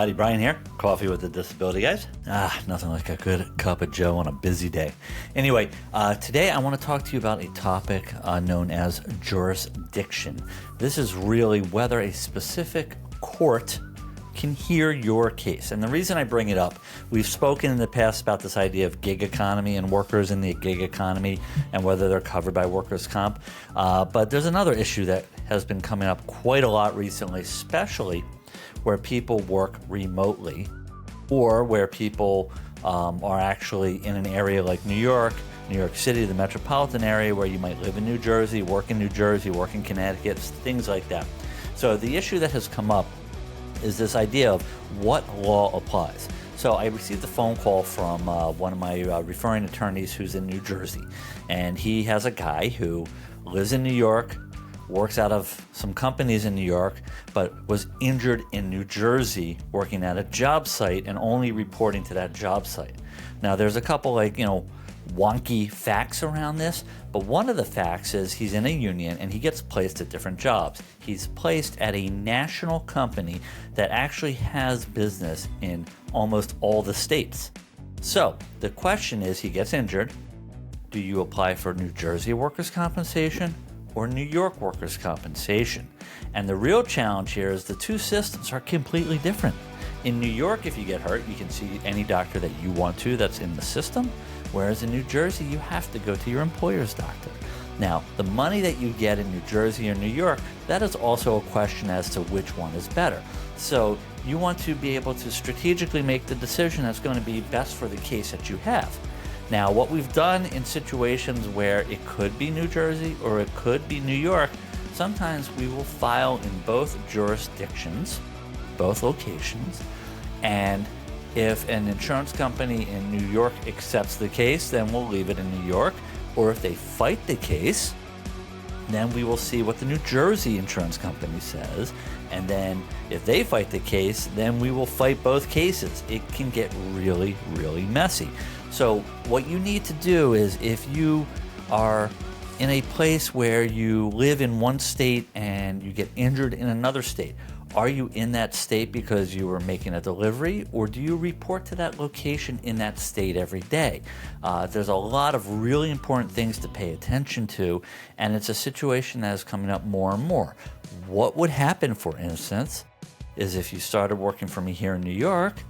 everybody. Brian here. Coffee with the Disability Guys. Nothing like a good cup of joe on a busy day. Anyway, today I want to talk to you about a topic known as jurisdiction. This is really whether a specific court can hear your case. And the reason I bring it up, we've spoken in the past about this idea of gig economy and workers in the gig economy and whether they're covered by workers' comp. But there's another issue that has been coming up quite a lot recently, especially where people work remotely or where people are actually in an area like New York City, the metropolitan area, where you might live in New Jersey, work in Connecticut, things like that. So the issue that has come up is this idea of what law applies. So I received a phone call from one of my referring attorneys who's in New Jersey, and he has a guy who lives in New York, works out of some companies in New York, but was injured in New Jersey working at a job site and only reporting to that job site. Now there's a couple wonky facts around this, but one of the facts is he's in a union and he gets placed at different jobs. He's placed at a national company that actually has business in almost all the states. So the question is, he gets injured. Do you apply for New Jersey workers' compensation or New York workers' compensation? And the real challenge here is the two systems are completely different. In New York, if you get hurt, you can see any doctor that you want to that's in the system. Whereas in New Jersey, you have to go to your employer's doctor. Now, the money that you get in New Jersey or New York, that is also a question as to which one is better. So you want to be able to strategically make the decision that's going to be best for the case that you have. Now, what we've done in situations where it could be New Jersey or it could be New York, sometimes we will file in both jurisdictions, both locations, and if an insurance company in New York accepts the case, then we'll leave it in New York. Or if they fight the case, then we will see what the New Jersey insurance company says. And then if they fight the case, then we will fight both cases. It can get really, really messy. So what you need to do is, if you are in a place where you live in one state and you get injured in another state, are you in that state because you were making a delivery, or do you report to that location in that state every day? There's a lot of really important things to pay attention to, and it's a situation that is coming up more and more. What would happen, for instance, is if you started working for me here in New York,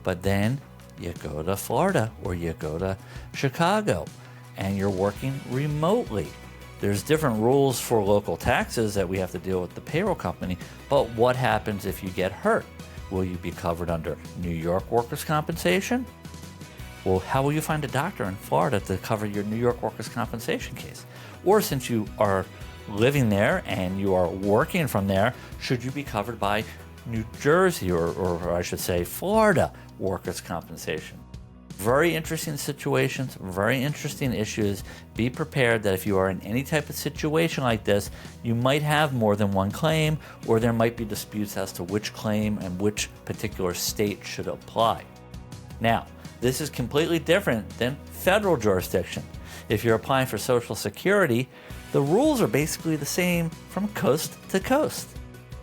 but then you go to Florida or you go to Chicago and you're working remotely. There's different rules for local taxes that we have to deal with the payroll company, but what happens if you get hurt? Will you be covered under New York workers' compensation? Well, how will you find a doctor in Florida to cover your New York workers' compensation case? Or since you are living there and you are working from there, should you be covered by New Jersey or I should say Florida workers' compensation? Very interesting situations, very interesting issues. Be prepared that if you are in any type of situation like this, you might have more than one claim, or there might be disputes as to which claim and which particular state should apply. Now, this is completely different than federal jurisdiction. If you're applying for Social Security, the rules are basically the same from coast to coast.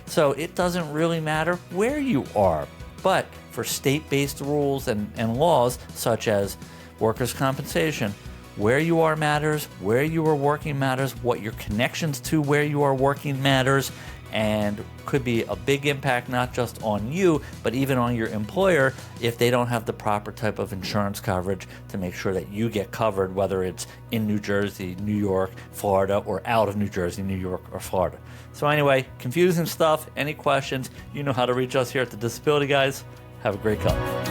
So it doesn't really matter where you are. But for state-based rules and laws, such as workers' compensation, where you are matters, where you are working matters, what your connections to where you are working matters, and could be a big impact not just on you, but even on your employer if they don't have the proper type of insurance coverage to make sure that you get covered, whether it's in New Jersey, New York, Florida, or out of New Jersey, New York, or Florida. So anyway, confusing stuff. Any questions, you know how to reach us here at the Disability Guys. Have a great cup.